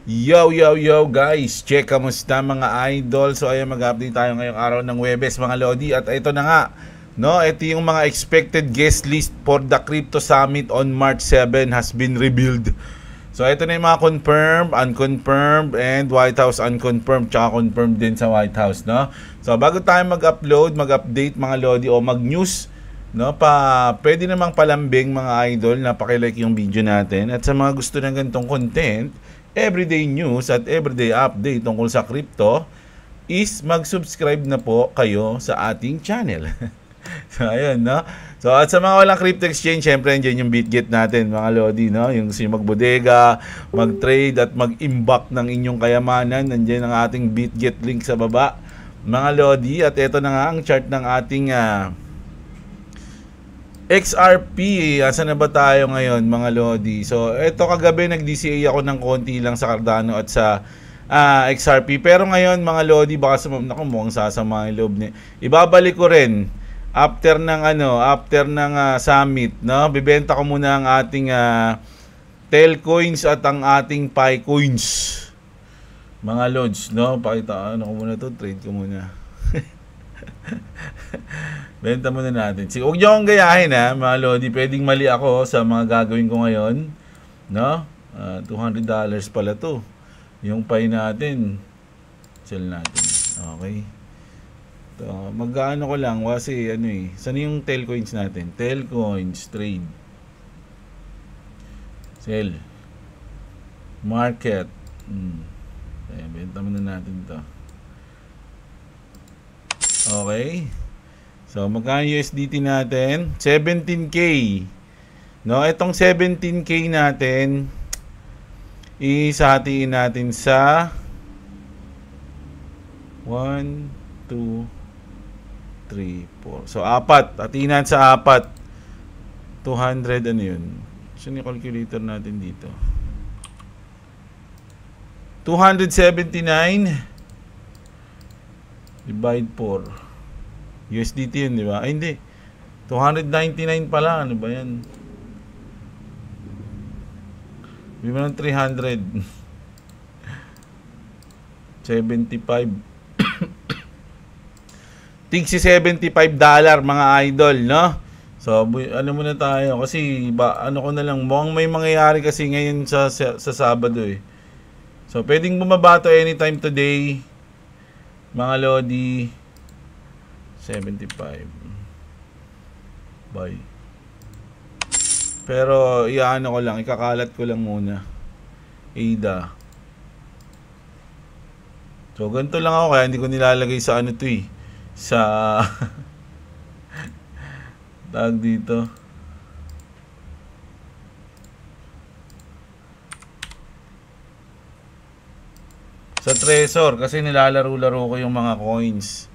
Yo, yo, yo guys! Check, kamusta mga idol? So ayan, mag-update tayo ngayong araw ng Huwebes mga Lodi. At ito na nga, no? Ito yung mga expected guest list for the Crypto Summit on March 7 has been revealed. So ito na yung mga confirmed, unconfirmed, and White House unconfirmed, tsaka confirmed din sa White House, no? So bago tayo mag-upload, mag-update mga Lodi o mag-news, no, pwede namang palambing mga idol na paki-like yung video natin. At sa mga gusto ng ganitong content, everyday news at everyday update tungkol sa crypto, is mag-subscribe na po kayo sa ating channel. So ayun, no? So at sa mga walang crypto exchange, syempre andyan yung BitGet natin mga Lodi, no? Yung si magbodega, mag-trade at mag-imbak ng inyong kayamanan, nandiyan ang ating BitGet link sa baba mga Lodi. At ito na nga ang chart ng ating XRP. Asan na ba tayo ngayon mga Lodi? So eto, kagabi nag-DCA ako ng konti lang sa Cardano at sa XRP. Pero ngayon mga Lodi, baka mukhang sasama yung loob niya. Ibabalik ko rin after ng summit, no? Bibenta ko muna ang ating Tail coins at ang ating Pi coins. Mga Lods, no? Pakita ko muna to, trade ko muna. Benta muna natin. Huwag niyo akong gayahin mga Lodi. Pwedeng mali ako sa mga gagawin ko ngayon, no? $200 pala to. Yung Pi natin, sell natin. Okay. So, mag-ano ko lang kasi saan yung tail coins natin? Tail coins, trade. Sell. Market. Ayan, benta muna natin to. Okay. So, magkano USDT natin? 17K. No, itong 17K natin, isahatiin natin sa 1, 2, 3, 4. So, apat. Hatiin natin sa apat. 200, ano yun? Saan yung calculator natin dito? 279 divide 4. USDT yun, di ba? Ay, hindi. 299 pala. Ano ba yan? Bili mo ng 300. 75. Tigsi $75 mga idol, no? So, ano muna tayo? Kasi, ko na lang. Mukhang may mangyayari kasi ngayon sa Sabado eh. So, pwedeng bumaba to anytime today. Mga Lodi. 75 buy. Pero iano ko lang, ikakalat ko lang muna. ADA. So ganito lang ako, kaya hindi ko nilalagay sa to eh. Sa tag dito. Sa Trezor kasi nilalaro-laro ko yung mga coins.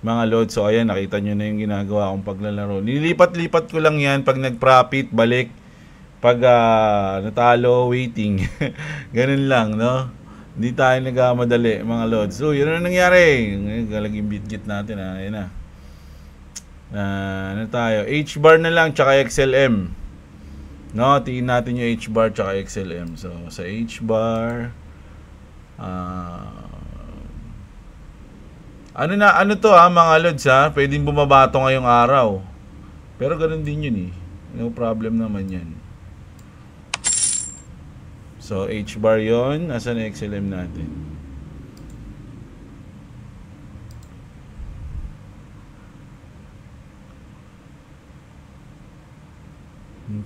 Mga Lord, so ayan, nakita nyo na yung ginagawa kong paglalaro. Nilipat-lipat ko lang yan pag nag-profit, balik. Pag natalo, waiting. Ganun lang, no? Hindi tayo nagmamadali, mga Lord. So, yun na nangyari. Galaging BitGet natin, ayan na. Ano tayo? H-bar na lang, tsaka XLM. No, tingin natin yung H-bar tsaka XLM. So, sa H-bar, ano to mga Lods pwedeng bumaba to ngayong araw. Pero ganun din yun eh. No problem naman yan. So H-bar yon. Nasaan na XLM natin?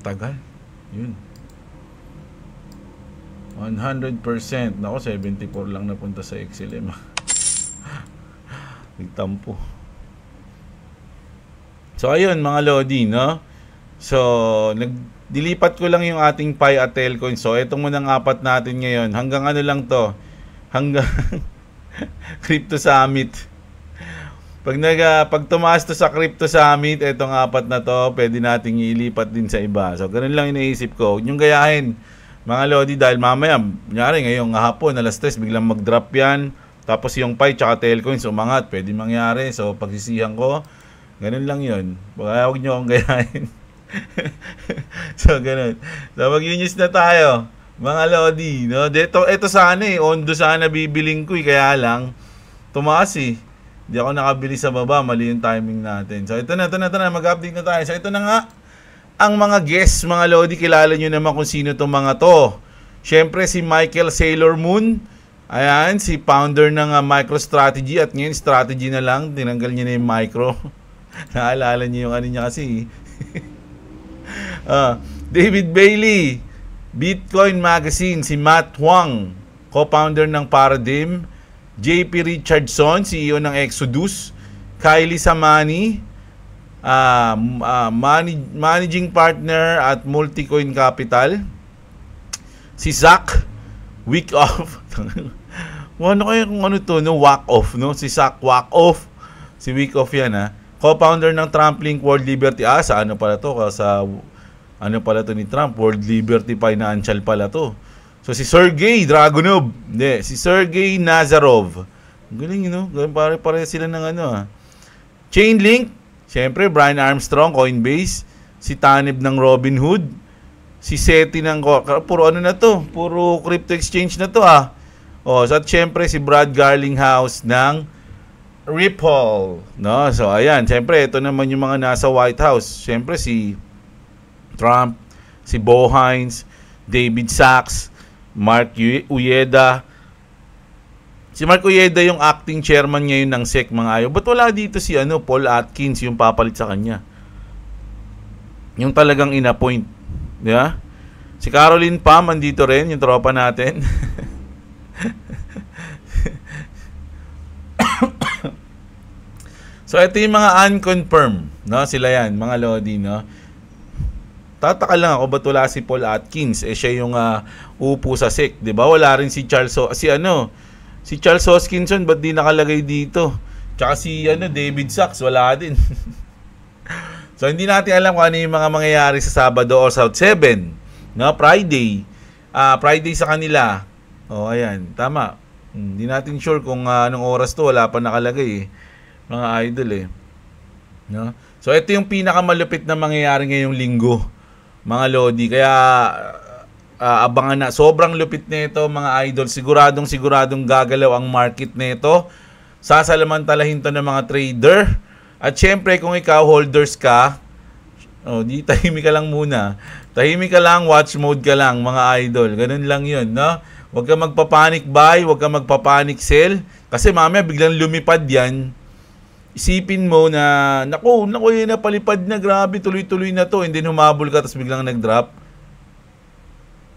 Tagal. Yun. 100%. Nako, 74 lang napunta sa XLM. Nagtampo. So ayun mga Lodi, no? So dilipat ko lang yung ating Pi at Tailcoin. So itong munang apat natin ngayon, hanggang ano lang to? Hanggang Crypto Summit. Pag tumaas to sa Crypto Summit, itong apat na to, pwede nating ilipat din sa iba. So ganun lang iniisip ko. Huwag niyong gayahin mga Lodi, dahil mamaya, kunyari ngayong hapon, alas 3, biglang mag-drop yan. Tapos yung Pi tsaka Tailcoins umangat, pwede mangyari. So pagsisihan ko, ganun lang yun. Baka huwag nyo akong gayahin. So ganun. So mag-news na tayo Mga Lodi, no? Ito sana Ondo sana bibiling ko kaya lang tumaas Hindi ako nakabili sa baba, mali yung timing natin. So ito na, mag-update na tayo. So ito na nga, ang mga guests, mga Lodi, kilala nyo naman kung sino itong mga to. Siyempre si Michael Sailor Moon, ayan, si founder ng MicroStrategy at ngayon strategy na lang, tinanggal niya na yung micro. Naalala niyo yung ano niya kasi. David Bailey, Bitcoin Magazine, si Matt Huang, co-founder ng Paradigm, JP Richardson, CEO ng Exodus, Kylie Samani, managing partner at Multicoin Capital, si Zach Wyckoff. Ano kaya kung ano to, no? Wyckoff, no? Si Zach Wyckoff. Si Wyckoff yan, co-founder ng TrumpLink World Liberty. Sa ano pala to? Sa ano pala to ni Trump? World Liberty Financial pala to. So si Sergey Dragunov. Hindi, si Sergey Nazarov. Galing, pare-pare sila ng Chainlink, siyempre Brian Armstrong, Coinbase. Si Tanib ng Robinhood. Si Seti ng puro ano na to? Puro crypto exchange na to So at siyempre si Brad Garlinghouse ng Ripple. No? So ayan, siyempre ito naman yung mga nasa White House. Siyempre si Trump, si Bo Hines, David Sachs, Mark Uyeda. Si Mark Uyeda yung acting chairman ngayon ng SEC, mga ayo. Ba't wala dito si Paul Atkins yung papalit sa kanya? Yung talagang in-appoint. Yeah? Si Caroline Pham andito rin, yung tropa natin. So ito yung mga unconfirmed, no? Sila yan, mga Lodi, no? Tataka lang ako ba't wala si Paul Atkins? Siya yung upo sa SEC, 'di ba? Wala rin si si Charles Hoskinson, ba't di nakalagay dito? Tsaka si David Sachs, wala din. So hindi natin alam kung ano yung mga mangyayari sa Sabado o South 7, no? Friday. Friday sa kanila. Ayan, tama. Hindi natin sure kung anong oras to, wala pa nakalagay mga idol no? So ito yung pinakamalupit na mangyayari ngayong linggo, mga Lodi. Kaya abangan na. Sobrang lupit nito, mga idol. Siguradong gagalaw ang market nito. Sasalamantalahin to ng mga trader. At syempre kung ikaw holders ka, di tahimik ka lang muna. Tahimik ka lang, watch mode ka lang, mga idol. Ganun lang 'yun, no? Huwag ka magpa-panic buy, huwag ka magpa-panic sell kasi mamaya biglang lumipad 'yan. Isipin mo na, naku, yun na palipad na, grabe, tuloy-tuloy na to, and then humabol ka, tapos biglang nag-drop.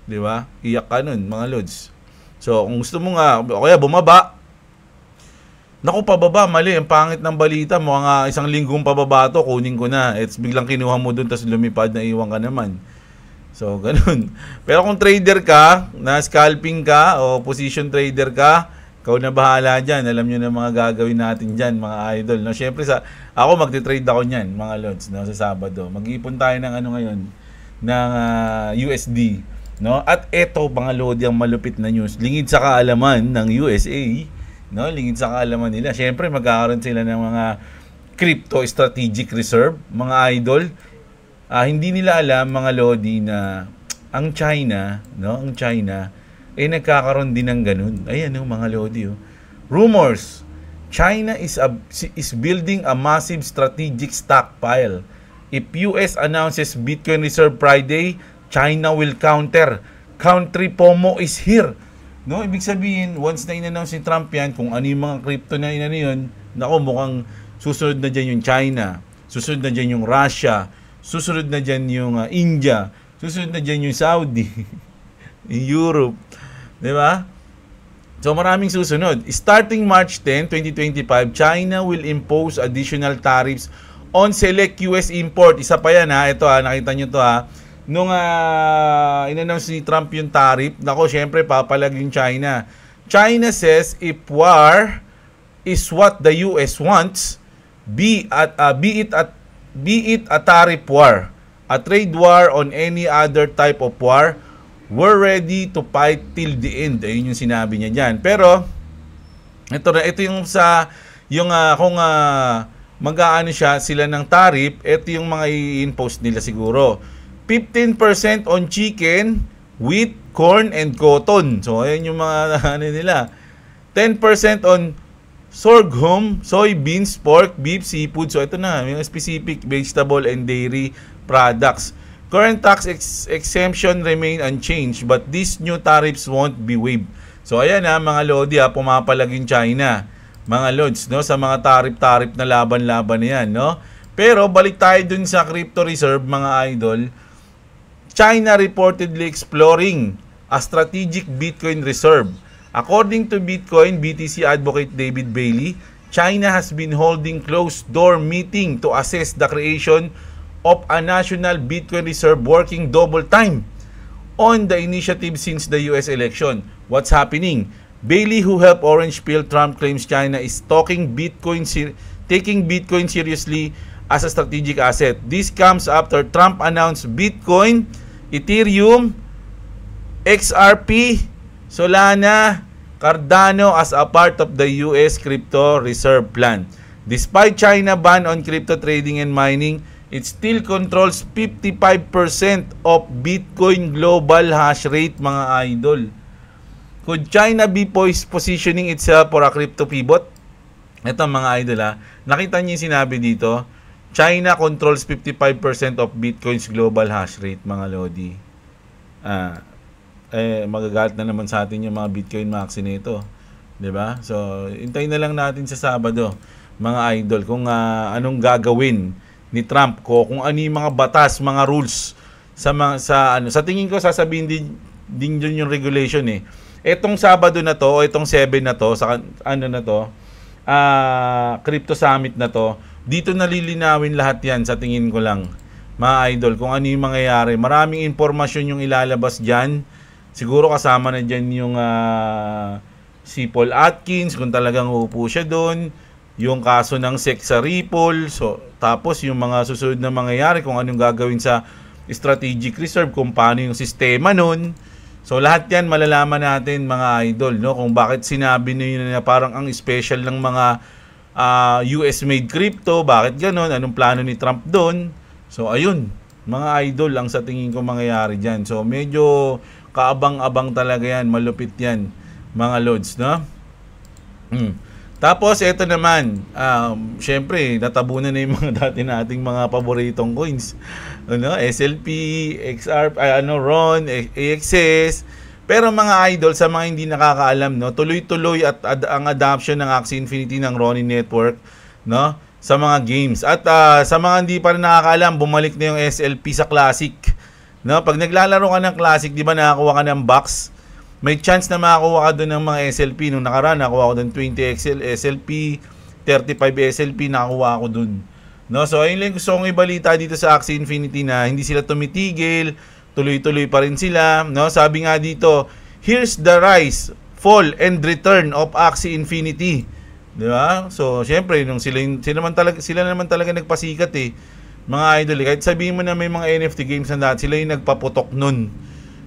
Di ba? Iyak ka nun, mga Lods. So, kung gusto mo nga, o kaya bumaba. Naku, pababa, mali, ang pangit ng balita, mga isang linggong pababa to, kunin ko na. It's biglang kinuha mo dun, tapos lumipad, na iwan ka naman. So, ganun. Pero kung trader ka, na scalping ka, o position trader ka, ikaw na bahala dyan. Alam nyo na mga gagawin natin dyan, mga idol. No? Siyempre, ako magti-trade ako nyan, mga Lods, no? Sa Sabado. Mag-ipon tayo ng ngayon, ng USD. No? At eto, mga Lodi, ang malupit na news. Lingid sa kaalaman ng USA, no? Lingid sa kaalaman nila. Siyempre, magkakaroon sila ng mga crypto strategic reserve, mga idol. Hindi nila alam, mga Lodi, na ang China, no? Ang China, nagkakaroon din ng ganun. Ayan, mga Lodi. Rumors, China is building a massive strategic stockpile. If US announces Bitcoin reserve Friday, China will counter. Country FOMO is here. No, ibig sabihin, once na in-announce ni Trump yan, kung ano yung mga crypto na yun, nako, mukhang susunod na dyan yung China, susunod na dyan yung Russia, susunod na dyan yung India, susunod na dyan yung Saudi, yung Europe. Diba? So maraming susunod. Starting March 10, 2025, China will impose additional tariffs on select US import. Isa pa yan ito nakita nyo to Nung in-announce ni Trump yung tariff, nako, syempre papalag yung China. China says if war is what the US wants, be it a tariff war, a trade war, on any other type of war, we're ready to fight till the end. Ayun yung sinabi niya diyan. Pero ito yung kung mag-aano sila ng tariff, ito yung mga i-impose nila siguro. 15% on chicken, wheat, corn and cotton. So, ayan yung mga ano nila. 10% on sorghum, soybeans, pork, beef, seafood. So, ito na, yung specific vegetable and dairy products. Current tax exemption remain unchanged, but these new tariffs won't be waived. So, ayan ha, mga Lodi ha, pumapalag yung China. Mga Lods, no, sa mga tarif-tarif na laban-laban na yan, no? Pero, balik tayo dun sa crypto reserve, mga idol. China reportedly exploring a strategic Bitcoin reserve. According to Bitcoin BTC advocate David Bailey, China has been holding closed-door meeting to assess the creation of a national Bitcoin reserve working double time on the initiative since the US election. What's happening? Bailey, who helped Orange Pill Trump, claims China is taking Bitcoin seriously as a strategic asset. This comes after Trump announced Bitcoin, Ethereum, XRP, Solana, Cardano as a part of the US crypto reserve plan. Despite China ban on crypto trading and mining, it still controls 55% of Bitcoin global hash rate, mga idol. Could China be positioning itself for a crypto pivot? Ito mga idol ha, nakita niyo yung sinabi dito, China controls 55% of Bitcoin's global hash rate, mga Lodi. Magagalit na naman sa atin yung mga Bitcoin maxi nito, 'di ba? So, hintayin na lang natin sa Sabado, mga idol, kung anong gagawin ni Trump kung ano yung mga batas, mga rules sa tingin ko sasabihin din yung regulation eh. Etong Sabado na to, o itong 7 na to, sa Crypto Summit na to, dito nalilinawin lahat 'yan sa tingin ko lang, mga idol, kung ano yung mangyayari. Maraming impormasyon yung ilalabas diyan. Siguro kasama na dyan yung si Paul Atkins, kung talagang uupo siya doon, yung kaso ng sex sa Ripple, so, tapos yung mga susunod na mangyayari, kung anong gagawin sa strategic reserve, kung paano yung sistema nun. So lahat yan malalaman natin, mga idol, no? Kung bakit sinabi nyo na parang ang special ng mga US made crypto, bakit ganon, anong plano ni Trump doon. So ayun, mga idol, ang sa tingin ko mangyayari dyan. So medyo kaabang-abang talaga yan, malupit yan, mga Lods, no? Tapos ito naman, syempre natabunan na yung mga dati nating mga paboritong coins, ano, SLP, XR, RON, AXS. Pero mga idol, sa mga hindi nakakaalam, no, tuloy-tuloy at ang adoption ng Axie Infinity ng Ronin Network, no, sa mga games. At sa mga hindi pa rin nakakaalam, bumalik na yung SLP sa Classic. No, pag naglalaro ka ng Classic, di ba nakakuha ka ng box? May chance na makakuha ka doon ng mga SLP. Nung nakaraan, nakakuha ko doon 20 SLP, 35 SLP, nakakuha ko doon. No, so ayun lang gusto kong ibalita dito sa Axie Infinity, na hindi sila tumitigil, tuloy-tuloy pa rin sila. No, sabi nga dito, here's the rise, fall, and return of Axie Infinity. Di ba? So, syempre, nung sila naman talaga nagpasikat eh. Mga idol, kahit sabihin mo na may mga NFT games na dati, sila yung nagpaputok nun.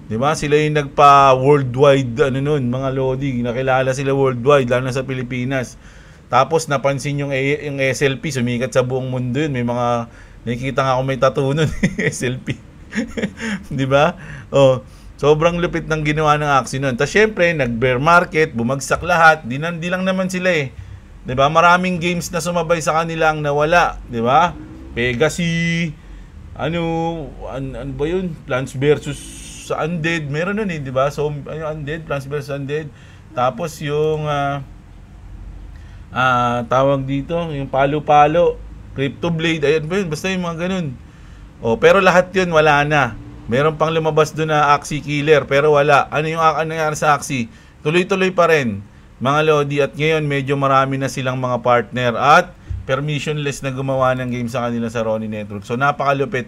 'Di ba? Sila yung nagpa-worldwide nun, mga Lodi, nakilala sila worldwide, lalo na sa Pilipinas. Tapos napansin yung SLP, sumikat sa buong mundo yun. May mga nakikita nga ako may tattoo nun, SLP. 'Di ba? Oh, sobrang lupit ng ginawa ng Axie nun. Tapos syempre, nag-bear market, bumagsak lahat. Di lang naman sila eh. 'Di ba? Maraming games na sumabay sa kanila ang nawala, 'di ba? Pegasus, ano ba yun? Plants versus Undead, meron nun eh, di ba? So, Undead, Plants vs. Undead. Tapos yung tawag dito, yung Palo-Palo, Crypto Blade, ayan ba yun? Basta yung mga ganun. Oh, pero lahat yun, wala na. Meron pang lumabas doon na Axie Killer, pero wala. Ano yung nangyari sa Axie? Tuloy-tuloy pa rin, mga Lodi. At ngayon, medyo marami na silang mga partner at permissionless na gumawa ng game sa kanila sa Ronin Network. So napakalupit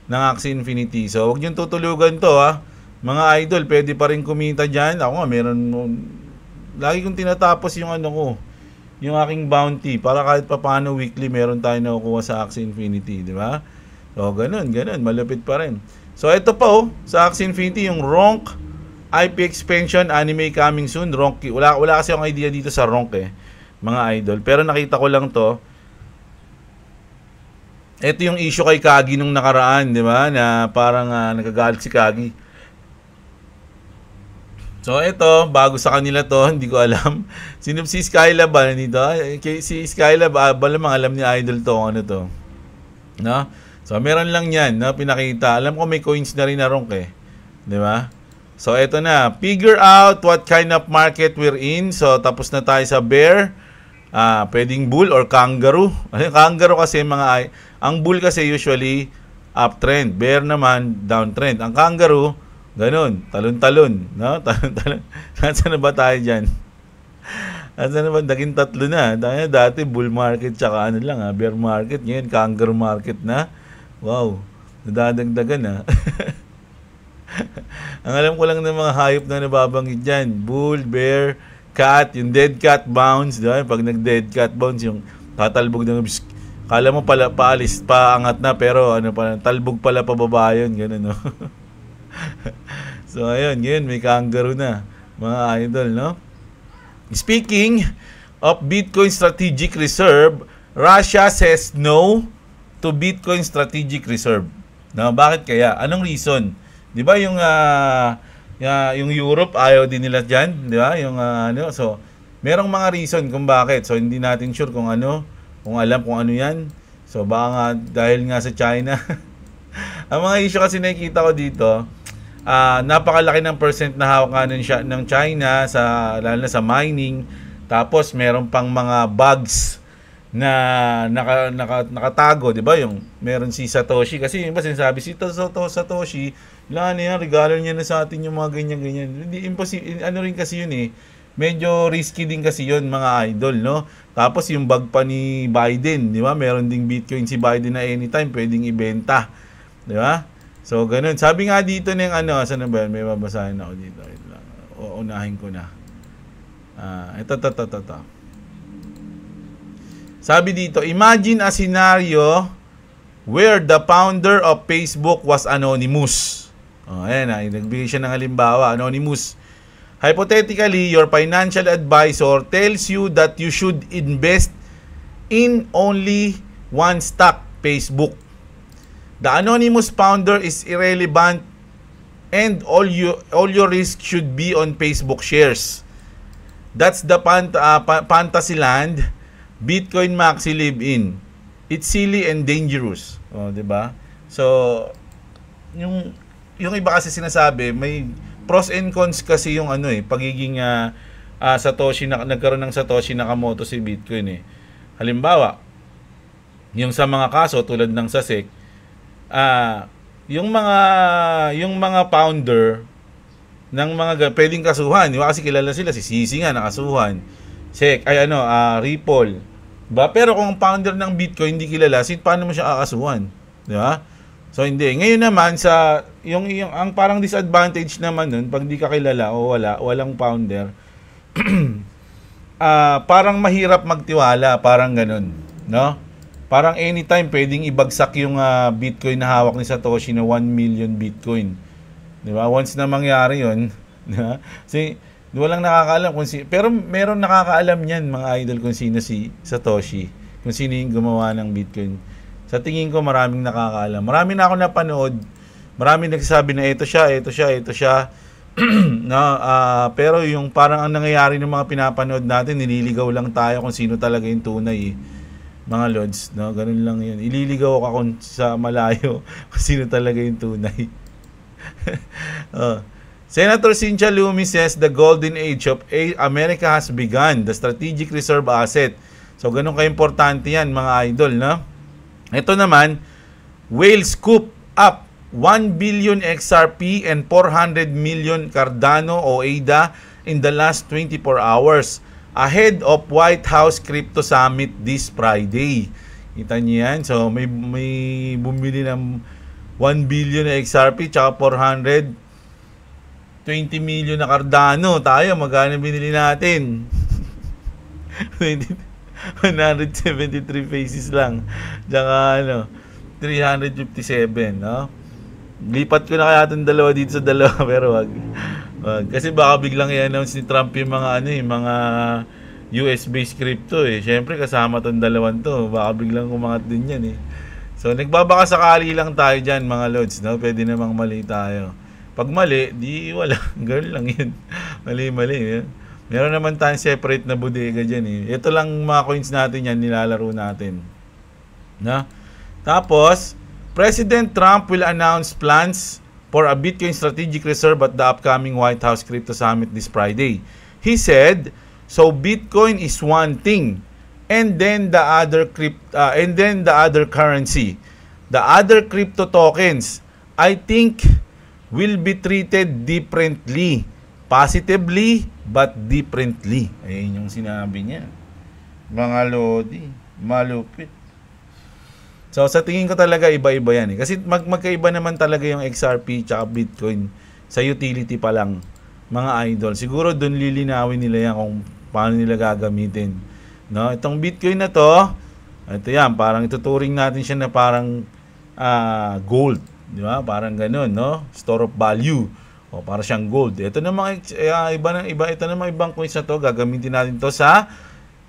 ng Axie Infinity. So huwag niyong tutulugan to ha. Mga idol, pwede pa rin kumita dyan. Ako nga, lagi kong tinatapos yung yung aking bounty, para kahit pa paano weekly meron tayo nakukuha sa Axie Infinity, di ba? So ganun, malupit pa rin. So ito pa sa Axie Infinity, yung Ronk IP expansion, anime coming soon. Ronk, wala kasi akong idea dito sa Ronk eh, mga idol. Pero nakita ko lang to. Ito yung issue kay Kagi nung nakaraan, di ba? Na parang nagagalit si Kagi. So ito, bago sa kanila to, hindi ko alam. Sino si Skylab ba nandito? Si Skylab, malamang alam ni Idol to, ano to. No? So meron lang yan, no? Pinakita. Alam ko may coins na rin na Ronk eh. Di ba? So ito na, figure out what kind of market we're in. So tapos na tayo sa bear. Pwedeng bull or kangaroo. Kangaroo kasi ang bull kasi usually uptrend, bear naman downtrend. Ang kangaroo ganun, talon-talon, no? Talon-talon. Nasaan na ba tayo dyan? Nasaan na ba? Naging tatlo na. Dati bull market tsaka ano lang, bear market. Ngayon, kangaroo market na. Wow, nadadagdagan ha. Ang alam ko lang ng mga hayop na nababanggit dyan, bull, bear, cat, yung dead cat bounce, diba? Pag nag-dead cat bounce, yung tatalbog ng kala mo pala paalis, paangat na, pero ano pala, talbog pala pababa yun, gano'n, no? So ayun, ngayon may kangaroo na mga idol, no? Speaking of Bitcoin strategic reserve, Russia says no to Bitcoin strategic reserve. No, bakit kaya? Anong reason? 'Di ba yung Europe ayaw din nila diyan, 'di ba? Yung ano, so merong mga reason kung bakit. So hindi natin sure kung ano, kung alam kung ano 'yan. So baka nga dahil nga sa China. Ang mga issue kasi nakikita ko dito, napakalaki ng percent na hawak ng China lalo na sa mining. Tapos meron pang mga bugs na nakatago, 'di ba? Yung meron si Satoshi kasi yung ba sinasabi si Satoshi, wala na yan, regalo niya na sa atin yung mga ganyan-ganyan. Hindi imposible, ano rin kasi yun eh. Medyo risky din kasi yun mga idol, no? Tapos yung bug pa ni Biden, 'di ba? Meron ding Bitcoin si Biden na anytime pwedeng ibenta. 'Di ba? So, ganun. Sabi nga dito ng ano, saan na ba yan? May babasahin ako dito. Unahin ko na. Ito. Sabi dito, imagine a scenario where the founder of Facebook was anonymous. Ayan na, nagbigay siya ng halimbawa, anonymous. Hypothetically, your financial advisor tells you that you should invest in only one stock, Facebook. The anonymous founder is irrelevant and all your risk should be on Facebook shares. That's the fantasy land Bitcoin Maxi live in. It's silly and dangerous. 'Di ba? So, yung iba kasi sinasabi, may pros and cons kasi yung ano eh, pagiging Satoshi nagkaroon ng Satoshi Nakamoto si Bitcoin eh. Halimbawa, yung sa mga kaso tulad ng sa SEC, yung mga founder ng mga pwedeng kasuhan, di ba? Kasi kilala sila, si Sisi nga nakasuhan. SEC, Ripple. Diba? Pero kung founder ng Bitcoin hindi kilala, paano mo siya kakasuhan? Di ba? So hindi. Ngayon naman ang parang disadvantage naman nun pag di ka kilala o walang founder, parang mahirap magtiwala, parang ganun, no? Parang anytime pwedeng ibagsak yung Bitcoin na hawak ni Satoshi na 1 million Bitcoin. 'Di ba? Once na mangyari 'yon, kasi walang nakakaalam pero meron nakakaalam niyan mga idol kung sino si Satoshi, kung sino yung gumawa ng Bitcoin. Sa tingin ko maraming nakakaalam. Marami na ako napanood. Maraming nagsasabi na ito siya. No, pero yung parang ang nangyayari ng mga pinapanood natin, nililigaw lang tayo kung sino talaga yung tunay. Mga lods, no? Ganun lang yun. Ililigaw ako sa malayo kung sino talaga yung tunay. Senator Cynthia Lummis says the golden age of America has begun. The strategic reserve asset. So, ganun ka-importante yan, mga idol, no? Ito naman, whale scoop up 1 billion XRP and 400 million Cardano o ADA in the last 24 hours. Ahead of White House Crypto Summit this Friday. Kita niyo yan? So, may bumili ng 1 billion na XRP tsaka 420 million na Cardano. Tayo, magkano binili natin? 173 faces lang. Tsaka 357, no? Lipat ko na kaya itong dalawa dito sa dalawa, pero wag. Kasi baka biglang i-announce ni Trump yung mga US-based crypto eh. Syempre kasama tong dalawan to. Baka biglang umangat din yan eh. So nagbabaka sakali lang tayo dyan mga lods, no? Pwede namang mali tayo. Pag mali, di wala. Girl lang yun. Mali. Eh. Meron naman tayong separate na bodega dyan eh. Ito lang mga coins natin yan, nilalaro natin. Na? Tapos, President Trump will announce plans for a Bitcoin strategic reserve at the upcoming White House Crypto Summit this Friday. He said, so Bitcoin is one thing, and then the other currency, the other crypto tokens, I think will be treated differently, positively but differently. Ayun yung sinabi niya. Mga lodi, malupit. So sa tingin ko talaga iba-iba yan eh. Kasi magkaiba naman talaga yung XRP tsaka Bitcoin sa utility pa lang, mga idol. Siguro doon lilinawin nila yan kung paano nila gagamitin. No? Itong Bitcoin na to, ito yan, parang ituturing natin siya na parang gold. Di ba? Parang ganun, no? Store of value. O para siyang gold. Ito namang ito namang ibang coins na to, gagamitin natin to sa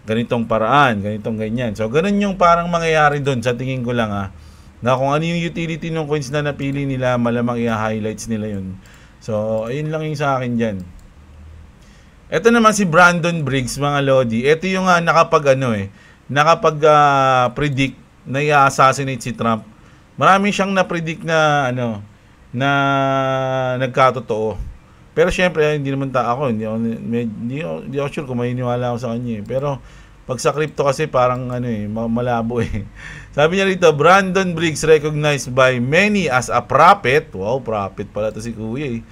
ganitong paraan, ganitong ganyan. So ganun yung parang mangyayari doon sa tingin ko lang na kung ano yung utility ng coins na napili nila, malamang i-highlights nila yun. So ayun lang yung sa akin diyan. Ito naman si Brandon Briggs, mga lodi. Ito yung nakapag-predict na i-assassinate si Trump. Marami siyang na-predict na na nagkatotoo. Pero syempre, hindi naman hindi ako sure kung maniniwala ako sa kanya eh. Pero pag sa crypto kasi parang malabo eh. Sabi niya rito, Brandon Briggs recognized by many as a prophet. Wow, prophet pala to si Kuya eh.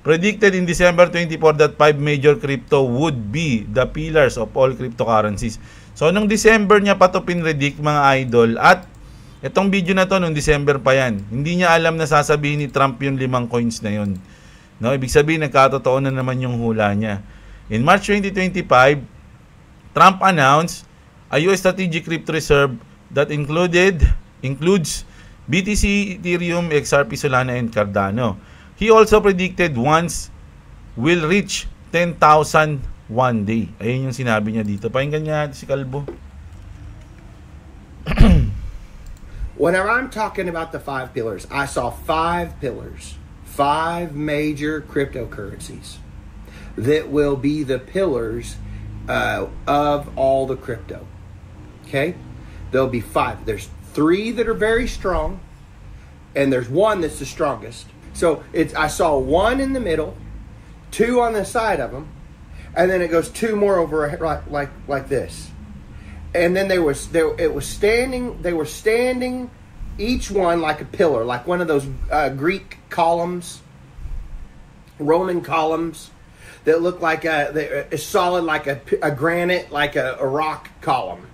Predicted in December 24 that 5 major crypto would be the pillars of all cryptocurrencies. So nung December niya pa to pinredict, mga idol, at itong video na to nung December pa yan. Hindi niya alam na sasabihin ni Trump yung 5 coins na yun. No, ibig sabihin nagkatotoo na naman yung hula niya. In March 2025, Trump announced a US strategic crypto reserve that includes BTC, Ethereum, XRP, Solana, and Cardano. He also predicted once will reach 10,000 one day. Ayun yung sinabi niya dito. Pakinggan niya si Kalbo. Whenever I'm talking about the 5 pillars, I saw 5 pillars. 5 major cryptocurrencies that will be the pillars of all the crypto. Okay? There'll be 5. There's 3 that are very strong, and there's 1 that's the strongest. So I saw 1 in the middle, 2 on the side of them, and then it goes 2 more over like this. And then they were standing each one like a pillar, like one of those Greek columns, Roman columns that look like a solid, like a granite, like a rock column.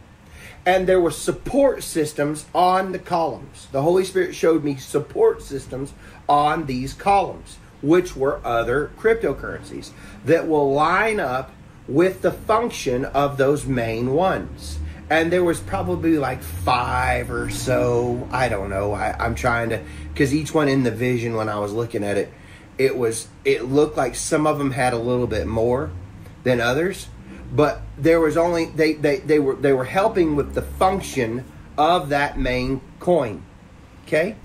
And there were support systems on the columns. The Holy Spirit showed me support systems on these columns, which were other cryptocurrencies that will line up with the function of those main ones. And there was probably like 5 or so. I don't know. I'm trying to, because each one in the vision when I was looking at it, it looked like some of them had a little bit more than others, but there was only they were helping with the function of that main coin. Okay,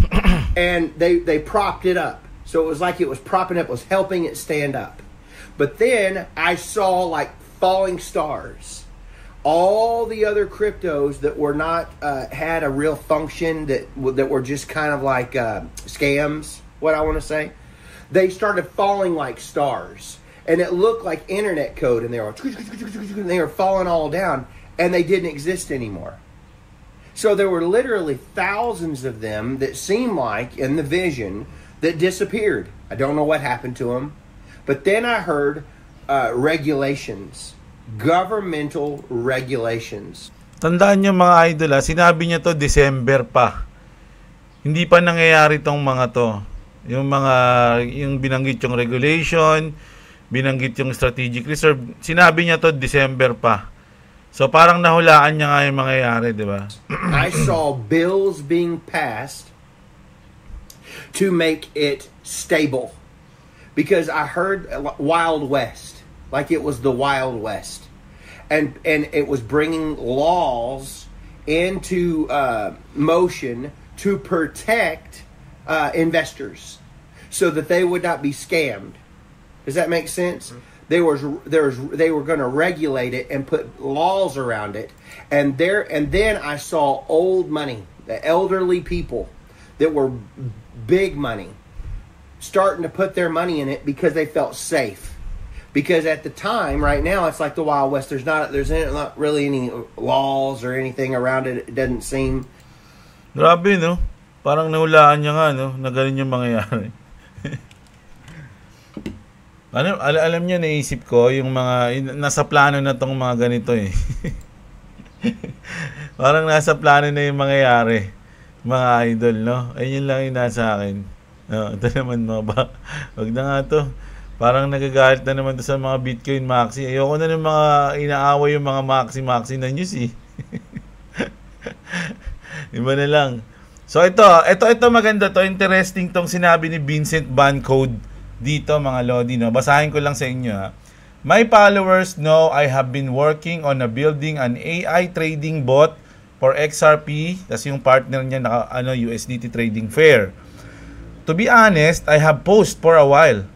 and they propped it up, so it was like it was propping up, it was helping it stand up. But then I saw like falling stars. All the other cryptos that were not had a real function, that were just kind of like scams, what I want to say, they started falling like stars, and it looked like internet code, and they were falling all down, and they didn't exist anymore. So there were literally thousands of them that seemed like in the vision that disappeared. I don't know what happened to them, but then I heard regulations. Governmental regulations. Tandaan niyo mga idol sinabi niya to December pa. Hindi pa nangyayari tong mga to. Yung binanggit yung regulation, binanggit yung strategic reserve, sinabi niya to December pa. So parang nahulaan niya nga yung mangyayari, di ba? I saw bills being passed to make it stable. Because I heard Wild West. Like it was the Wild West. And it was bringing laws into motion to protect investors so that they would not be scammed. Does that make sense? they were going to regulate it and put laws around it. And then I saw old money, the elderly people that were big money, starting to put their money in it because they felt safe. Because at the time, right now, it's like the Wild West. There's not really any laws or anything around it. It doesn't seem. Grabe, no? Parang nahulaan niya nga, no? Na ganun yung mangyayari. Alam niyo, naisip ko, yung mga, nasa plano na tong mga ganito eh. Parang nasa plano na yung mangyayari. Mga idol, no? Ayun lang yung nasa akin. No, ito naman mga ba? Wag na nga to. Parang nagagalit na naman to sa mga Bitcoin Maxi. Ayoko na ng mga inaaway yung mga Maxi na news eh. Iba na lang. So ito maganda to. Interesting tong sinabi ni Vincent Van Code dito mga Lodi. No? Basahin ko lang sa inyo ha. My followers know I have been working on building an AI trading bot for XRP. Tas yung partner niya USDT trading fair. To be honest, I have paused for a while.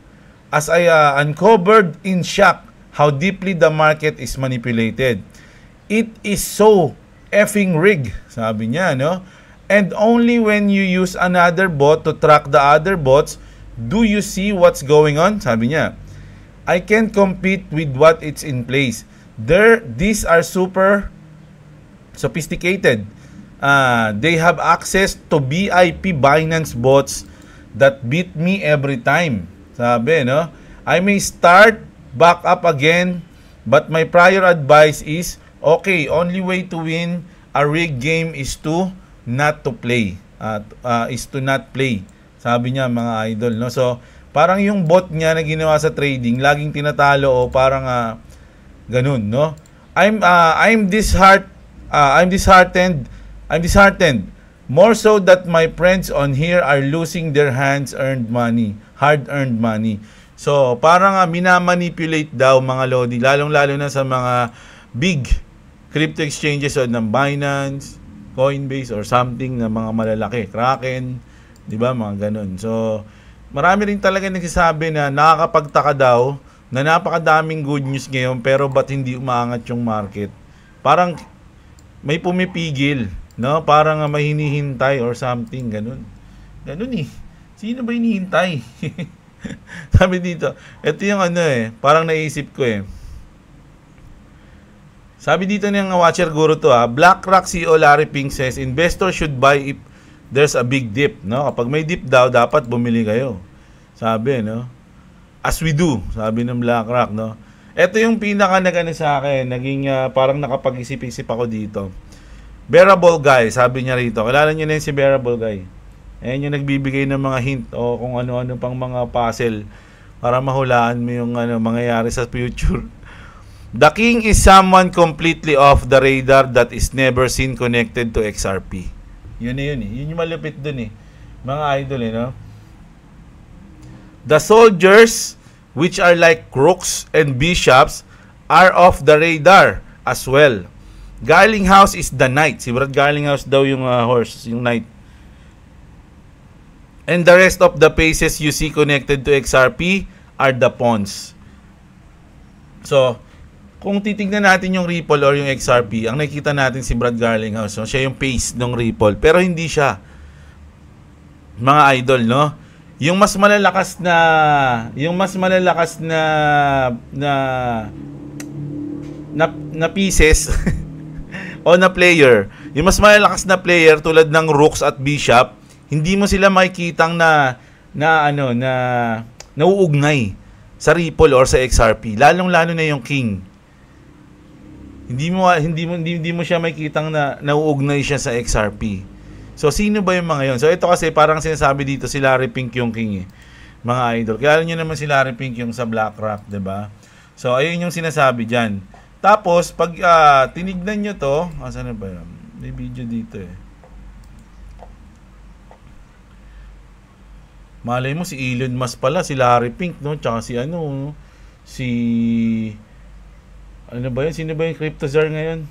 As I uncovered in shock how deeply the market is manipulated. It is so effing rigged, sabi niya, no? And only when you use another bot to track the other bots, do you see what's going on, sabi niya. I can't compete with what it's in place. These are super sophisticated. They have access to VIP Binance bots that beat me every time. Sabi, no? I may start back up again, but my prior advice is, okay, only way to win a rig game is to not play. Sabi niya mga idol, no? So, parang yung bot niya na ginawa sa trading, laging tinatalo o parang ganun, no? I'm disheartened. More so that my friends on here are losing their hard-earned money. So, parang minamanipulate daw mga Lodi, lalong-lalo na sa mga big crypto exchanges ng Binance, Coinbase, or something na mga malalaki, Kraken, di ba, mga ganun. So, marami rin talaga nagsasabi na nakakapagtaka daw na napakadaming good news ngayon pero ba't hindi umaangat yung market? Parang may pumipigil. No, parang may hinihintay or something, ganun. Ganun eh. Sino ba hinihintay? Sabi dito, ito yung parang naisip ko eh. Sabi dito ng watcher guru to BlackRock CEO Larry Pink says, investors should buy if there's a big dip, no? Kapag may dip daw, dapat bumili kayo. Sabi, no? As we do, sabi ng BlackRock, no? Ito yung pinaka sa akin, naging parang nakapag-isip-isip ako dito. Bearable Guy, sabi niya rito. Kilala niyo na yun si Bearable Guy. Ayan yung nagbibigay ng mga hint o kung ano-ano pang mga puzzle para mahulaan mo yung mangyayari sa future. The king is someone completely off the radar that is never seen connected to XRP. Yun eh. Yun yung malupit dun eh. Mga idol no? The soldiers, which are like crooks and bishops, are off the radar as well. Garlinghouse is the knight. Si Brad Garlinghouse daw yung horse, yung knight. And the rest of the faces you see connected to XRP are the pawns. So, kung titignan natin yung Ripple or yung XRP, ang nakikita natin si Brad Garlinghouse, no? Siya yung face ng Ripple. Pero hindi siya. Mga idol, no? Yung mas malalakas na pieces o na player, yung mas malalakas na player tulad ng Rooks at Bishop, hindi mo sila makikitang nauugnay sa Ripple or sa XRP, lalong-lalo na yung King. Hindi mo siya makikitang nauugnay siya sa XRP. So sino ba yung mga yon? So ito kasi parang sinasabi dito si Larry Pink yung King eh. Mga idol. Kaya niyo naman si Larry Pink yung sa BlackRock, 'di ba? So ayun yung sinasabi diyan. Tapos, pag tinignan nyo to, asan na ba yun? May video dito eh. Malay mo, si Elon Musk pala, si Larry Pink, no? Tsaka si ano ba yun? Sino ba yung crypto czar ngayon?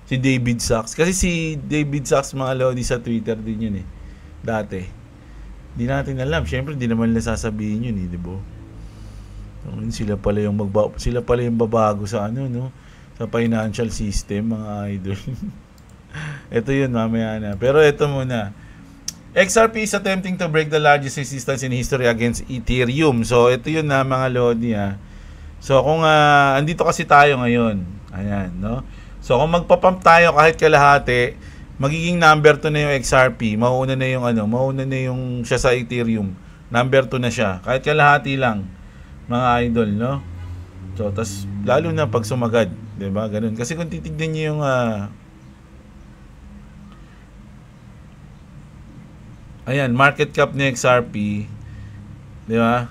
Si David Sachs. Kasi si David Sachs, mga Lodi, sa Twitter din yun eh. Dati. Di natin alam. Siyempre, di naman nila sasabihin yun eh, di ba? Sila pala yung babago sa ano, no? Sa financial system, mga idol. Ito yun, mamaya na. Pero ito muna. XRP is attempting to break the largest resistance in history against Ethereum. So, ito yun na, mga lodi, ha. So, kung andito kasi tayo ngayon. Ayan, no? So, kung magpapump tayo kahit kalahati, magiging number 2 na yung XRP. Mauna na yung siya sa Ethereum. Number 2 na siya. Kahit kalahati lang, mga idol, no? So, tas lalo na pag sumagad, 'di ba? Ganun. Kasi kung titignan niyo yung ayan, market cap ni XRP, 'di ba?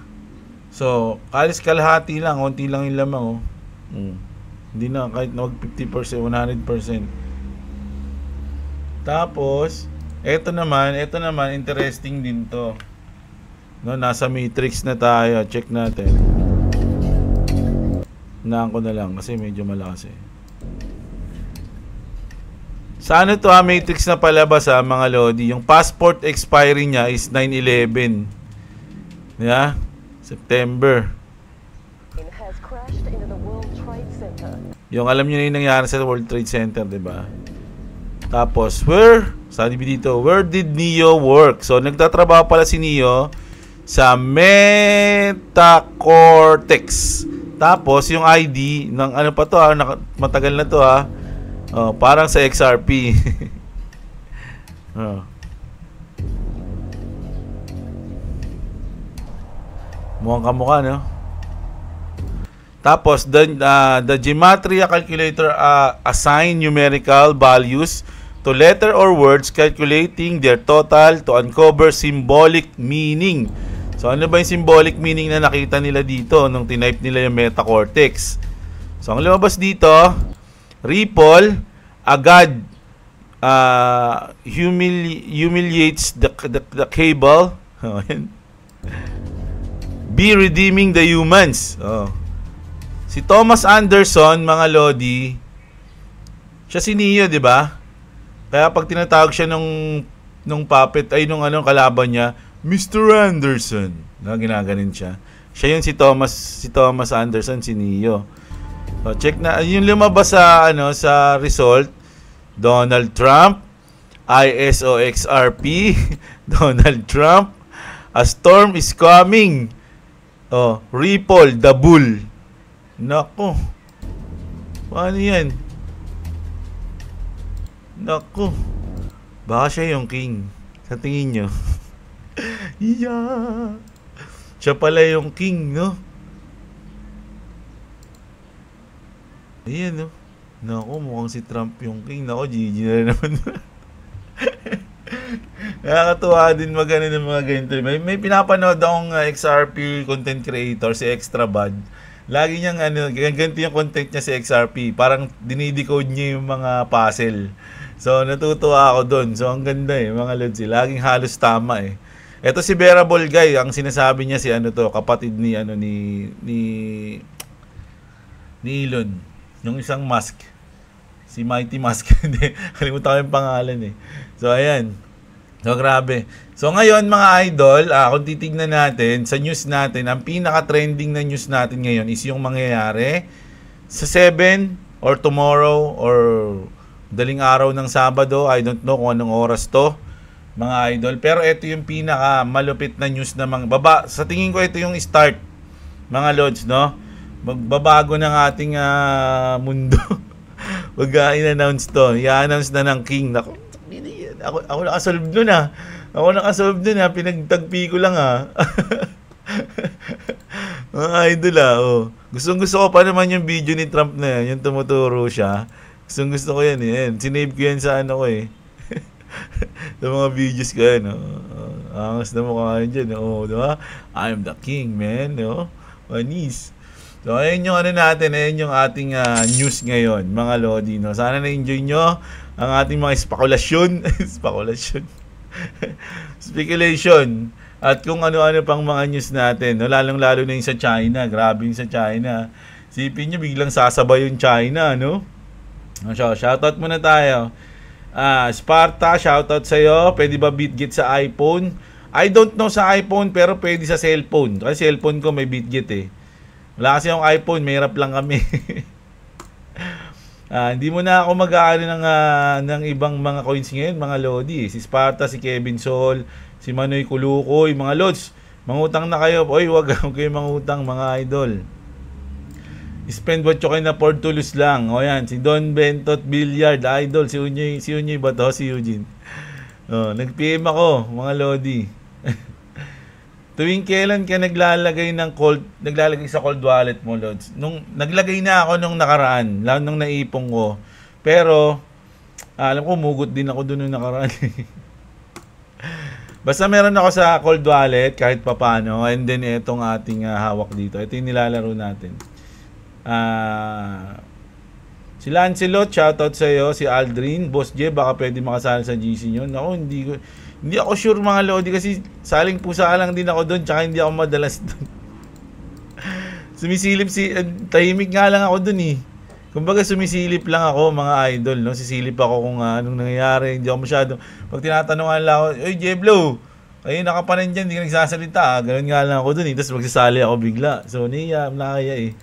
So, kalahati lang, konti lang yung lamang, oh. Hindi na kahit na 50%, 100%. Tapos, ito naman interesting din 'to. No, nasa matrix na tayo. Check natin. Naan ko na lang kasi medyo malakas eh. Sa ano to, matrix na palabas, mga lodi. Yung passport expiry niya is 9/11. Yeah? September. Yung alam niyo na yung nangyari sa World Trade Center, 'di ba? Tapos, sabi dito, where did Neo work? So, nagtatrabaho pala si Neo sa Metacortex. Tapos yung ID ng ano pa to, matagal na to, parang sa XRP. Mukhang kamukha, no? Tapos the gematria calculator assign numerical values to letter or words, calculating their total to uncover symbolic meaning. So, ano ba yung symbolic meaning na nakita nila dito nung tinype nila yung Metacortex? So, ang lumabas dito, Ripple agad humiliates the cable. Be redeeming the humans. Si Thomas Anderson, mga lodi, siya si Neo, di ba? Kaya pag tinatawag siya nung puppet, ay nung kalaban niya, Mr. Anderson. Ginaganin siya. Siya yung si Thomas Anderson, si Neo. So, check na yung lumabas sa sa result. Donald Trump, ISOXRP, Donald Trump, a storm is coming. Ripple, the bull. Nako. Paano yan? Nako. Baka siya yung king. Sa tingin nyo. Yeah. Siya pala yung king, no? Ayan, no? Nako, mukhang si Trump yung king. Nako, GG na naman. Nakakatuwa din magano ng mga ganito. May pinapanood akong XRP content creator, si Extrabad. Lagi niyang ganito yung content niya si XRP. Parang dinidecode niya yung mga puzzle. So, natutuwa ako doon. So, ang ganda mga lodsi. Laging halos tama Ito si Bearable Guy, ang sinasabi niya si kapatid ni Elon, yung isang Musk. Si Mighty Musk. Hindi, kalimutan ko yung pangalan So, ayan. So, grabe. So, ngayon mga idol, kung titignan natin sa news natin, ang pinaka-trending na news natin ngayon is yung mangyayari sa 7 or tomorrow or daling araw ng Sabado. I don't know kung anong oras to, mga idol. Pero ito yung pinaka-malupit na news na sa tingin ko ito yung start, mga lods, no? Magbabago ng ating mundo. I-announce to. I-announce na ng king. Ako nakasolve nun Pinagtagpi ko lang mga idol Gustong-gusto ko pa naman yung video ni Trump na yan. Yung tumuturo siya. Gustong-gusto ko yan Sinave ko yan sa sa mga videos ko yan angas na mukha kayo dyan diba? I'm the king, man. Manis. So, ayun yung natin. Ayun yung ating news ngayon, mga lodi. Sana na-enjoy nyo ang ating mga spekulasyon. Speculation. At kung ano-ano pang mga news natin. Lalong-lalo na yung sa China. Grabe yung sa China. Sipin nyo, biglang sasabay yung China, Shoutout muna tayo. Sparta, shoutout sa'yo. Pwede ba BitGet sa iPhone? I don't know sa iPhone, pero pwede sa cellphone. Kasi cellphone ko may BitGet Wala kasi yung iPhone, mahirap lang kami. Hindi mo na ako mag-aari ng ibang mga coins ngayon, mga Lodi. Si Sparta, si Kevin Sol, si Manoy Kulukoy, mga Lods. Mangutang na kayo. Oy, wag kayo mangutang, mga idol. Spend what you can afford to lose lang. O yan, si Don Bentot Billiard, idol. Si Unyoy ba to? Si Eugene. Nag-PM ako, mga Lodi. Tuwing kailan ka naglalagay sa cold wallet mo, Lods? Naglagay na ako nung nakaraan, lalo nung naipong ko. Pero, alam ko, mugot din ako dun nung nakaraan. Basta meron ako sa cold wallet, kahit papano. And then, itong ating hawak dito. Ito yung nilalaro natin. Si Lancelot, shoutout sa iyo. Si Aldrin, Boss J, baka pwede makasali sa GC nyo. Ako, hindi ako sure, mga Lodi, kasi saling pusa lang din ako doon, tsaka hindi ako madalas doon. Sumisilip tahimik nga lang ako doon eh. Kumbaga sumisilip lang ako, mga idol, no? Sisilip ako kung anong nangyayari, hindi ako masyado. Pag tinatanungan lang ako, oy Jeblo, ayun nakapanin dyan, hindi ka nagsasalita. Ganun nga lang ako doon eh, tapos magsasali ako bigla. So nakaya eh.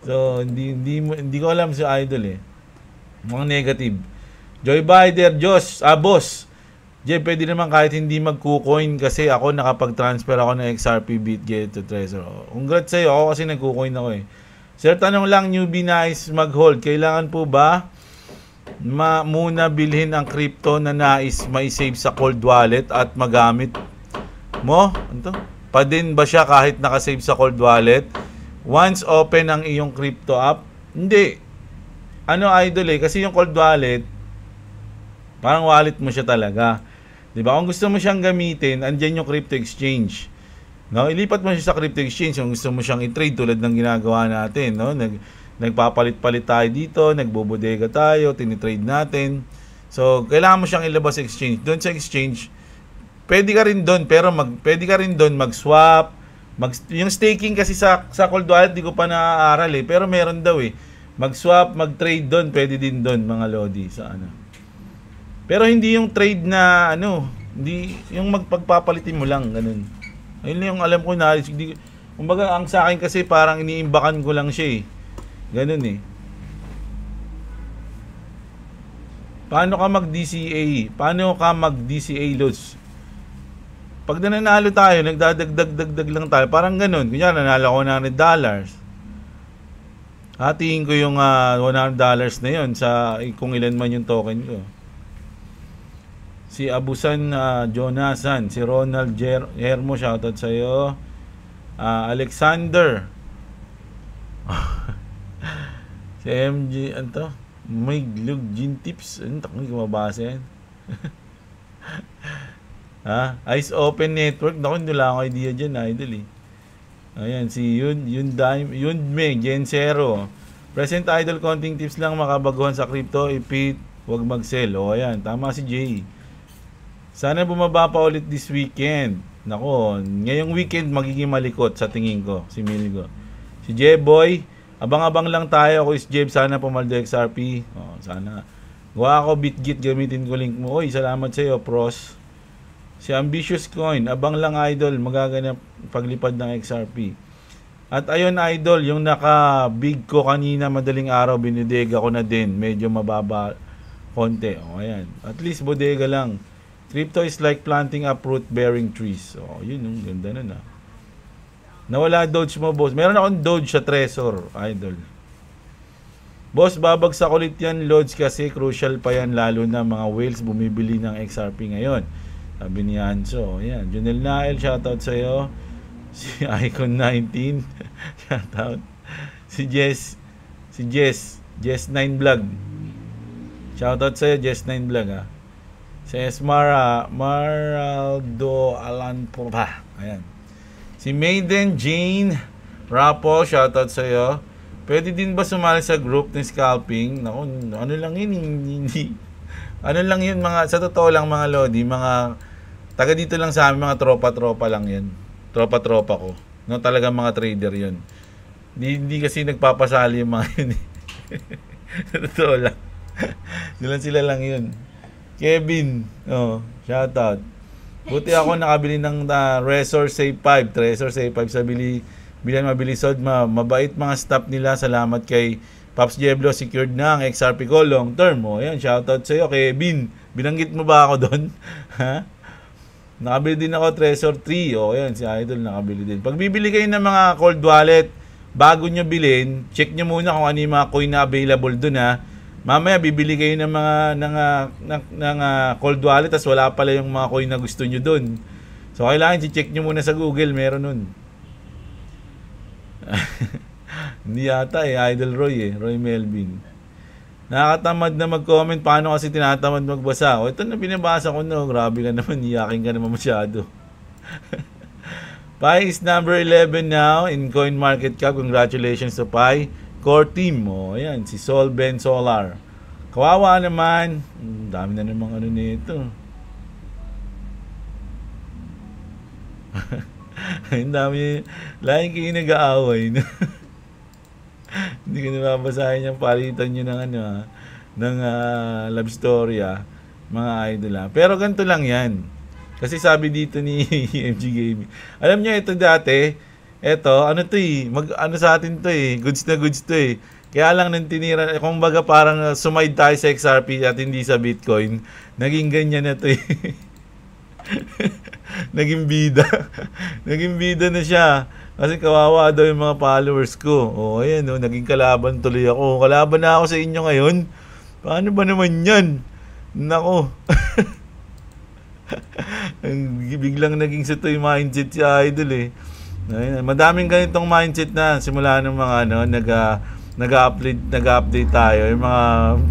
So hindi ko alam si idol eh. Mga negative. Joy Bider, boss. Jay, pwede naman kahit hindi magkukoin kasi ako nakapag-transfer ako ng XRP BitGet to Trezor. Congrats sa'yo, ako kasi nagkukoin ako eh. Sir, tanong lang, newbie nais mag-hold. Kailangan po ba muna bilhin ang crypto na nais mai-save sa cold wallet at magamit mo? Ano to? Pa din ba siya kahit nakasave sa cold wallet? Once open ang iyong crypto app? Hindi. Idol eh, kasi yung cold wallet, parang wallet mo siya talaga. Diba? Kung gusto mo siyang gamitin, andyan yung crypto exchange. No? Ilipat mo siya sa crypto exchange kung gusto mo siyang i-trade tulad ng ginagawa natin. No? Nagpapalit-palit tayo dito, nagbobodega tayo, tinitrade natin. So, kailangan mo siyang ilabas sa exchange. Doon sa exchange, pwede ka rin doon, pero pwede ka rin doon mag-swap. Yung staking kasi sa cold wallet, di ko pa naaaral eh. Pero meron daw eh. Mag-swap, mag-trade doon, pwede din doon, mga Lodi, sa Pero hindi yung trade na hindi yung magpagpapalitin mo lang ganun. Ayun lang yung alam ko na kumbaga ang sa akin kasi parang iniimbakan ko lang siya eh. Ganun eh. Paano ka mag-DCA Lods? Pag nanalo tayo, nagdadagdag lang tayo. Parang ganun. Kunyari, nanalo ko $100. Hatiin ko yung $100 na yun sa kung ilan man yung token ko. Si Abusan Jonasan, si Ronald Hermo, shoutout sa iyo. Alexander. Si MG, may Gin Tips. Hindi ko mabasa yan. Ice Open Network. Naku, hindi lang ako idea dyan, idol eh. Ayan, si Yunme, Gen Zero. Present idol, konting tips lang makabaguhan sa crypto. Ipit, wag mag-sell. Ayan, tama si Jay. Sana bumaba pa ulit this weekend. Nako, ngayong weekend magiging malikot sa tingin ko, si Milgo. Si Jeboy, abang-abang lang tayo. Ako is Jeb, sana pumaldo XRP. Sana. Gawa ako BitGet, gamitin ko link mo. Oy, salamat sa iyo, pros. Si Ambitious Coin, abang lang idol, magaganap paglipad ng XRP. At ayun idol, yung naka-big ko kanina madaling araw, binidega ko na din. Medyo mababa konti. Ayan. At least bodega lang. Crypto is like planting up fruit-bearing trees. Yun, ganda na. Nawala Doge mo, boss. Meron akong Doge sa Trezor, idol. Boss, babagsak ulit yan, Lods, kasi crucial pa yan, lalo na mga whales bumibili ng XRP ngayon. Sabi ni Anso. Ayan, Junel Nael, shoutout sa iyo. Si Icon 19, shoutout. Si Jess 9 Vlog. Shoutout sa iyo, Jess 9 Vlog, Si Maraldo Alanpura. Ayan. Si Maiden Jane Rapo, shoutout sa iyo. Pwede din ba sumali sa group ng scalping? Naku, ano lang yun, hindi. Ano lang yun, sa totoo lang, mga Lodi, mga taga dito lang sa amin, mga tropa-tropa lang yan. Tropa-tropa ko. No, talaga mga trader yun. Hindi kasi nagpapasali yung mga yun. Sa totoo lang. Sila lang yun. Kevin, shoutout. Buti ako nakabili ng Trezor Save 5 sa bilang mabilisod, mabait mga staff nila. Salamat kay Pops Jeblo, secured na ang XRP ko long term. O, ayan, shoutout sa iyo, Kevin. Binanggit mo ba ako doon? Ha? Nakabili din ako Trezor 3. O, ayan, si Idol nakabili din. Pag bibili kayo ng mga cold wallet, bago nyo bilhin, check nyo muna kung ano yung mga coin na available doon, ha. Mamaya bibili kayo ng mga ng cold wallet, tas wala pala yung mga coin na gusto nyo doon. So, kailangan i-check nyo muna sa Google, meron nun. Hindi yata Idol Roy Roy Melvin. Nakakatamad na mag-comment. Paano kasi tinatamad magbasa? O, ito na binabasa ko, no. Grabe ka naman, iyakin ka naman masyado. Pi is number 11 now in CoinMarketCap. Congratulations to Pi. Core team. O, ayan, si Sol Ben Solar. Kawawa naman. Dami na namang ano nito. Ang dami. Laging kayo nag-aaway. Hindi ko nababasahin yung palitan nyo ng love story, mga idol, Pero ganito lang yan. Kasi sabi dito ni MG Gaming. Alam nyo, ito dati, ano sa atin to goods na goods to Kaya lang nang tinira, kumbaga parang sumaid tayo sa XRP at hindi sa Bitcoin. Naging ganyan na to Naging bida. Naging bida na siya. Kasi kawawa daw yung mga followers ko. O, ayan, naging kalaban tuloy ako. Kalaban na ako sa inyo ngayon. Paano ba naman yan? Nako. Biglang naging sa to yung mindset si Idol Ayan, madaming ganitong mindset na simula ng mga nag-update tayo. Yung mga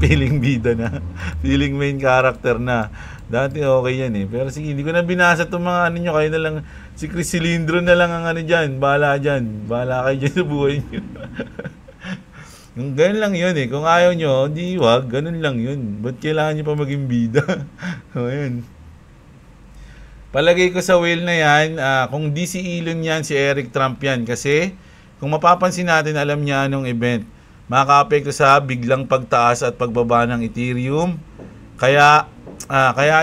feeling bida na. Feeling main character na. Dati okay yan Pero sige, hindi ko na binasa itong mga nyo. Kayo na lang, si Chris Cilindro na lang ang dyan. Bahala dyan. Bahala kayo dyan sa buhay nyo. Ganun lang yun Kung ayaw nyo, di wag. Ganun lang yun. Ba't kailangan nyo pa maging bida? Ayan. Palagay ko sa whale na yan, kung di si Elon yan, si Eric Trump yan. Kasi, kung mapapansin natin, alam niya anong event. Makaka-apekto sa biglang pagtaas at pagbaba ng Ethereum. Kaya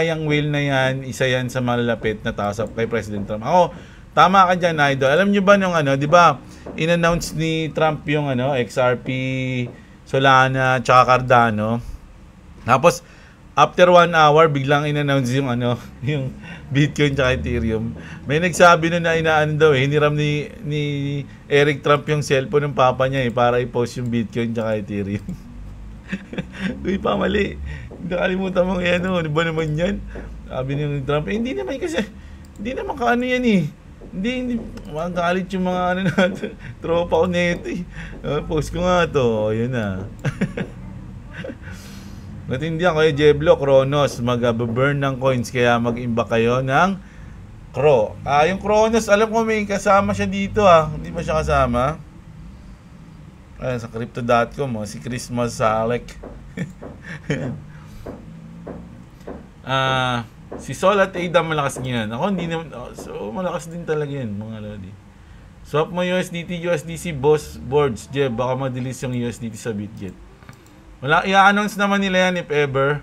yung whale na yan, isa yan sa malalapit na taas kay President Trump. Ako, tama ka dyan, Idol. Alam nyo ba nung di ba, in-announce ni Trump yung XRP, Solana, tsaka Cardano. Tapos, after 1 hour, biglang in-announce yung yung Bitcoin tsaka Ethereum. May nagsabi nun na hiniram ni Eric Trump yung cellphone ng papa niya para i-post yung Bitcoin tsaka Ethereum. Uy, pamali. Nakalimutan mo yan, ano ba naman yan? Sabi ni Trump, hindi naman kasi, hindi naman kaano yan Hindi, magalit yung mga natin. Tropa ko neto post ko nga to, yun na. Matindi ako Jeblo, Kronos, mag-burn ng coins, kaya mag-imba kayo ng Kro. Yung Kronos, alam ko may kasama siya dito Hindi ba siya kasama? Sa Crypto.com, si Christmas Salek. Si Sol at Ada malakas niyan. Ako hindi naman, so malakas din talaga yan, mga lodi. Swap mo USDT, USDC, boss boards, Jeb, baka madilis yung USDT sa Bitget. Wala, i-announce naman nila yan if ever.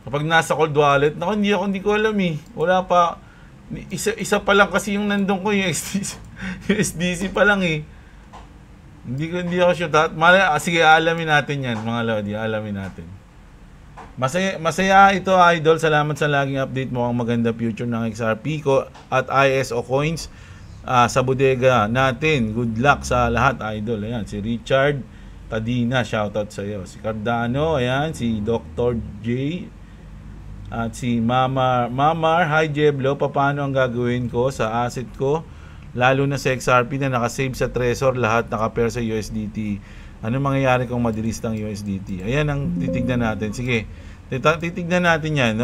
Kapag nasa cold wallet, naku, hindi ko alam Wala pa, isa pa lang kasi yung nandun ko, yung USDC pa lang Hindi ako sure. Sige, alamin natin yan, mga lodi, alamin natin. Masaya ito, Idol. Salamat sa laging update mo. Ang maganda future ng XRP ko at ISO coins sa bodega natin. Good luck sa lahat, Idol. Ayan, si Richard Tadina, shoutout sa iyo. Si Cardano, ayan, si Dr. J at si Mamar. Hi Jeblo, paano ang gagawin ko sa asset ko? Lalo na sa XRP na nakasave sa Trezor, lahat nakapair sa USDT. Ano mangyayari kung madilis ng USDT? Ayan ang titignan natin. Sige, titignan natin yan.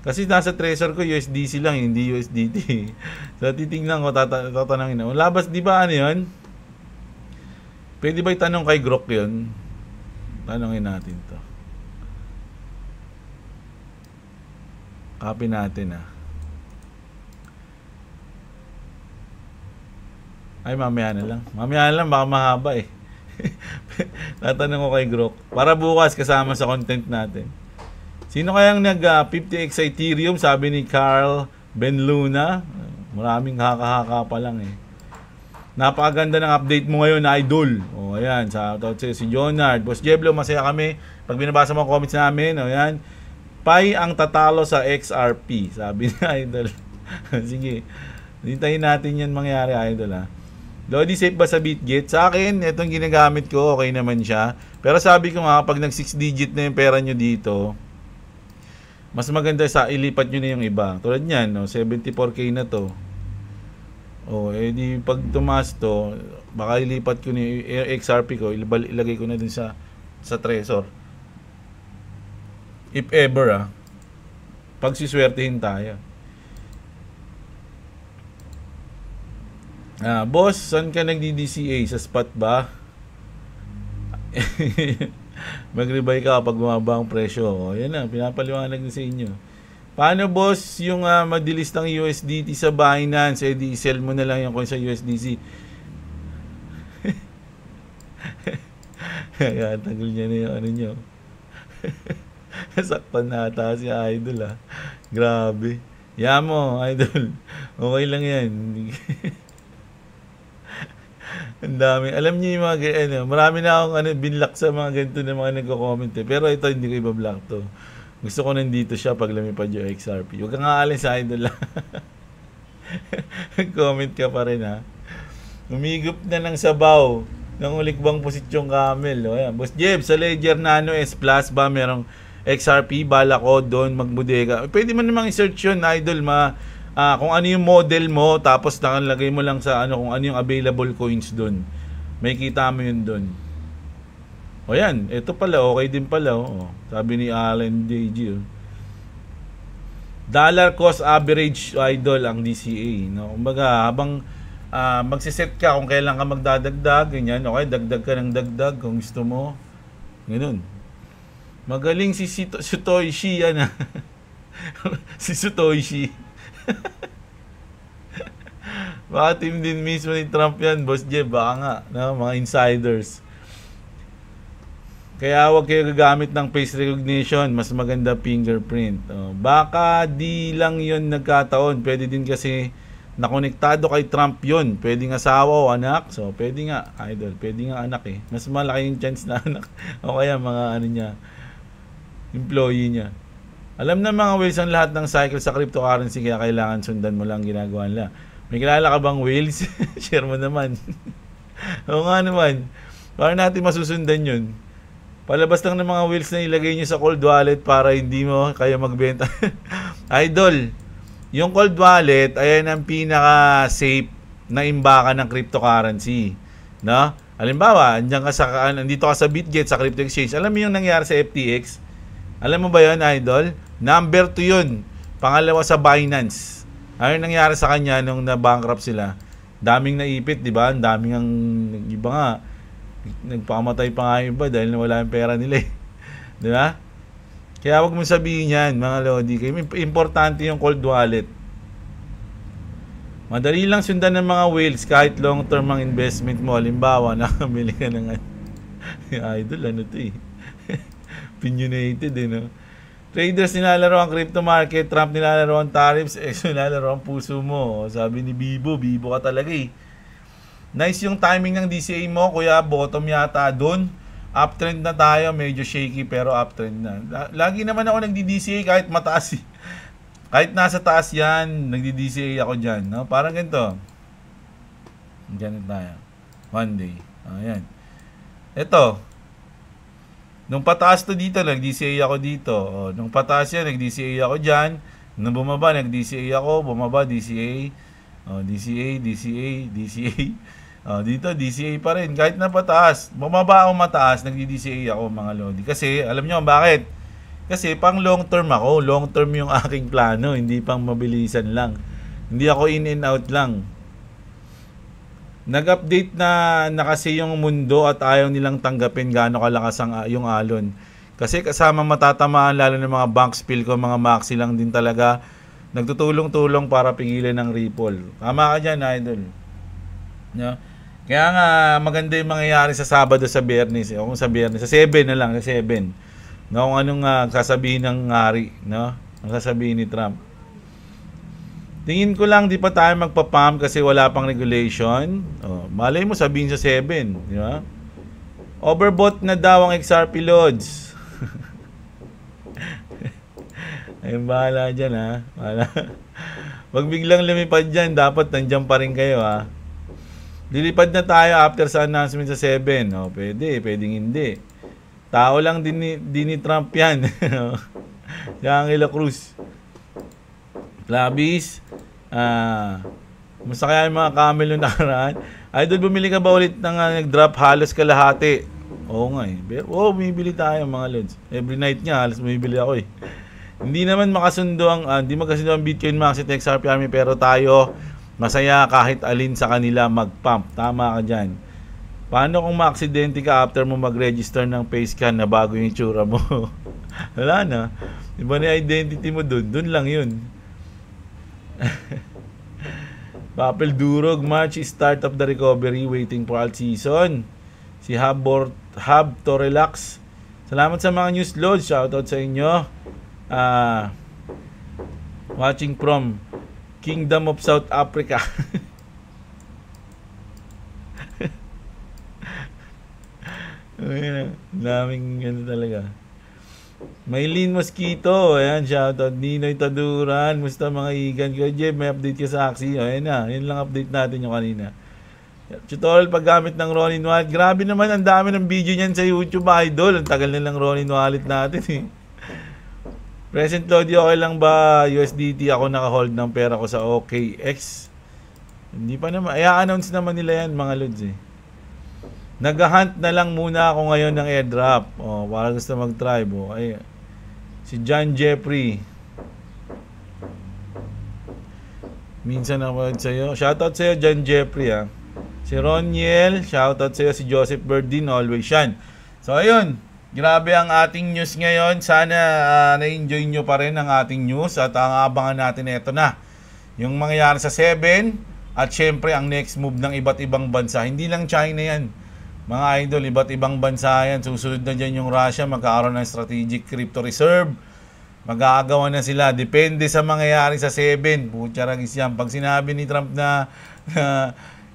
Kasi nasa Trezor ko, USDC lang, hindi USDT. So, titignan ko, tatanungin na. Labas, di ba yun? Pwede ba itanong kay Grok yun? Tanongin natin to. Copy natin Ay, mamaya na lang. Baka mahaba Tatanong ko kay Grok. Para bukas kasama sa content natin. Sino kayang nag 50x Ethereum? Sabi ni Carl Benluna. Maraming haka-haka pa lang eh. Napakaganda ng update mo ngayon, idol. O, ayan. Shoutout sa'yo si Jonard. Boss Jeblo, masaya kami. Pag binabasa mo ang comments namin, o, ayan. Pai ang tatalo sa XRP. Sabi ni idol. Sige. Hintayin natin yan mangyari, idol, ha. Lodi, safe ba sa BitGet? Sa akin, itong ginagamit ko, okay naman siya. Pero sabi ko nga, pag nag 6 digit na yung pera nyo dito, mas maganda sa ilipat nyo na yung iba. Tulad nyan, no? 74K na to. Oh, di pag tumaas to, baka ilipat ko ni XRP ko, ilagay ko na dun sa Trezor. If ever, pag siswertehin tayo. Boss, saan ka nagdi-DCA? Sa spot ba? Mag-rebuy ka pag bumaba ang presyo. O, yan na, pinapaliwanag na sa inyo. Paano, boss, yung madilis ng USDT sa Binance? Di sell mo na lang yung coin sa USDC. Kaya tagol niya na yung ano nyo. Sakpan na ata si idol, Grabe. Yamo, idol. Okay lang yan. Ang dami. Alam niyo yung mga marami na akong binlock sa mga ganito na mga nagko-comment eh. Pero ito hindi ko iba-block to. Gusto ko nandito siya pag lumipad yung XRP. Huwag kang aalis sa idol lang. Comment ka pa rin, ha. Umigop na ng sabaw ng ulikbang posityong camel. O, ayan. Boss Jeb, sa Ledger Nano S Plus ba merong XRP? Bala ko doon magbudega. Pwede mo namang i-search yun, idol. Kung ano yung model mo, tapos nakalagay mo lang sa kung ano yung available coins doon. May kita mo yun doon. O yan, ito pala, okay din pala. O, sabi ni Allen JG. Dollar cost average, idol, ang DCA. No? Kumbaga, habang magsiset ka kung kailan ka magdadagdag, ganyan, okay, dagdag ka ng dagdag kung gusto mo. Ganun. Magaling si Sutoshi yan. Si Sutoshi. Baka team din mismo ni Trump yan, Boss Jeb. Baka nga, no? Mga insiders. Kaya huwag kayo gagamit ng face recognition. Mas maganda fingerprint. Baka di lang yun nagkataon. Pwede din kasi nakonektado kay Trump yun. Pwede nga asawa o anak. So, pwede nga, idol. Pwede nga anak eh. Mas malaki yung chance na anak. O kaya mga niya, employee niya. Alam na mga whales ang lahat ng cycle sa cryptocurrency. Kaya kailangan sundan mo lang ginagawa nila. May kilala ka bang whales? Share mo naman. O nga naman. Para natin masusundan yun. Palabas lang ng mga wheels na ilagay nyo sa cold wallet para hindi mo kaya magbenta. Idol, yung cold wallet, ayan ang pinaka-safe na imbakan ng cryptocurrency. No? Halimbawa, nandito ka sa BitGet, sa crypto exchange. Alam mo yung nangyari sa FTX? Alam mo ba yun, Idol? Number 2 yun. Pangalawa sa Binance. Ano nangyari sa kanya nung na-bankrupt sila? Daming naipit, di ba? Daming ang iba nga. Nagpamatay pa nga yung iba dahil nawala yung pera nila eh. Di ba? Kaya wag mo sabihin yan, mga lodi. Importante yung cold wallet. Madali lang sundan ng mga whales kahit long term ang investment mo. Halimbawa, nakamili ka ng idol, ano to eh. Opinionated eh, no? Traders nilalaro ang crypto market, Trump nilalaro ang tariffs, nilalaro ang puso mo. Sabi ni Bibo ka talaga eh. Nice yung timing ng DCA mo, kuya. Bottom yata doon. Uptrend na tayo. Medyo shaky pero uptrend na. Lagi naman ako nagdi-DCA kahit mataas. Kahit nasa taas yan, nagdi-DCA ako dyan. No? Parang ganito. Dyan tayo. One day. Ayan. Ito. Nung pataas to dito, nag-DCA ako dito. Nung pataas yan, nag-DCA ako dyan. Nung bumaba, nag-DCA ako. Bumaba, DCA. DCA. Dito, DCA pa rin. Kahit na pataas. Bumaba o mataas, nagdi-DCA ako, mga lodi. Kasi, alam nyo bakit? Kasi, pang long term ako. Long term yung aking plano. Hindi pang mabilisan lang. Hindi ako in and out lang. Nag-update na kasi yung mundo at ayaw nilang tanggapin gaano kalakas yung alon. Kasi kasama matatamaan lalo ng mga bank spill ko, mga maxi lang din talaga. Nagtutulong-tulong para pigilan ng ripple. Tama ka dyan, idol. No? Kaya nga, maganda yung mangyayari sa Sabado sa Biyernes. Kung sa Biyernes, sa 7 na lang, sa 7. No? Kung anong sasabihin ng hari, no? Ang sasabihin ni Trump. Tingin ko lang di pa tayo magpa-pump kasi wala pang regulation. Malay mo sabihin sa 7, di ba? Overbought na daw ang XRP loads. Ay, bahala dyan, ha? Bahala. Wag biglang lumipad dyan, dapat nandiyan pa rin kayo, ha? Lilipad na tayo after sa announcement sa 7. Pwedeng hindi. Tao lang din ni Trump yan. Si Angela Cruz. Labis. Musta kaya yung mga camel yung nakaraan? Idol, bumili ka ba ulit ng nag-drop halos kalahati? Oo nga eh. Pero, bumibili tayo mga lods. Every night nga, halos bumibili ako eh. Hindi naman makasundo ang Bitcoin Max at XRP Army, pero tayo masaya kahit alin sa kanila mag-pump. Tama ka dyan. Paano kung ma-aksidente ka after mo mag-register ng face scan na bago yung itsura mo? Wala na. Iba na yung identity mo dun. Dun lang yun. Papel Durog, March is start of the recovery, waiting for alt season. Si Hub to relax. Salamat sa mga news loads. Shoutout sa inyo. Watching from Kingdom of South Africa. Daming ano talaga. Maylin Mosquito, ayan, shoutout. Ninoy Taduran, musta mga igan ko? Jeff, may update ka sa Axie? Ayan na, yun lang update natin yung kanina. Tutorial paggamit ng Ronin Wallet. Grabe naman, ang dami ng video niyan sa YouTube, idol. Ang tagal na lang Ronin Wallet natin eh. Present Lodi, okay lang ba? USDT ako naka-hold ng pera ko sa OKX. Hindi pa naman, i-announce naman nila yan mga lods eh. Nag-hunt na lang muna ako ngayon ng airdrop. Para gusto mag-try. Ay, si John Jeffrey. Minsan ako sa'yo. Shoutout sa'yo, John Jeffrey, ha. Si Roniel. Shoutout sa'yo, si Joseph Berdin. Always yan. So, ayun. Grabe ang ating news ngayon. Sana na-enjoy nyo pa rin ang ating news. At ang abangan natin, ito na. Yung mangyayari sa 7. At syempre, ang next move ng iba't ibang bansa. Hindi lang China yan. Mga idol, iba't ibang bansa yan. Susunod na dyan yung Russia, magkakaroon ng strategic crypto reserve. Mag-aagawan na sila. Depende sa mangyayari sa 7. Putya ragis yan. Pag sinabi ni Trump na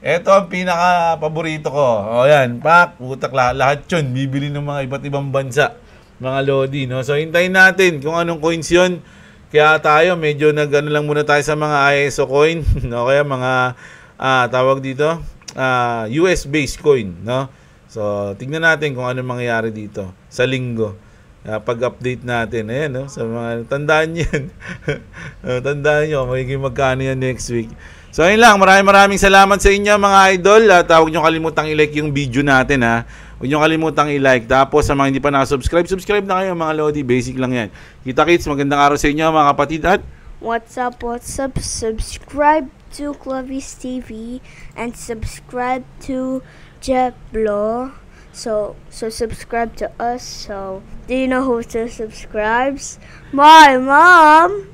eto ang pinaka-paborito ko. Yan, putak lahat yun. Bibili ng mga iba't ibang bansa. Mga Lodi, no? So, hintayin natin kung anong coins yun. Kaya tayo, medyo nag-ano lang muna tayo sa mga ISO coin. No? Kaya mga, tawag dito, US-based coin, no? So, tingnan natin kung ano mangyayari dito sa linggo. Pag-update natin. Ayan, no? Sa mga, tandaan yan. Tandaan nyo, magiging magkano yan next week. So, ayun lang. Maraming salamat sa inyo, mga idol. At huwag nyo kalimutang i-like yung video natin, ha. Huwag nyo kalimutang i-like. Tapos, sa mga hindi pa nakasubscribe, subscribe na kayo, mga Lodi. Basic lang yan. Kita-kits, magandang araw sa inyo, mga kapatid. At what's up? Subscribe to Clovis TV and subscribe to Jeblo. So subscribe to us. So do you know who still subscribes? My mom.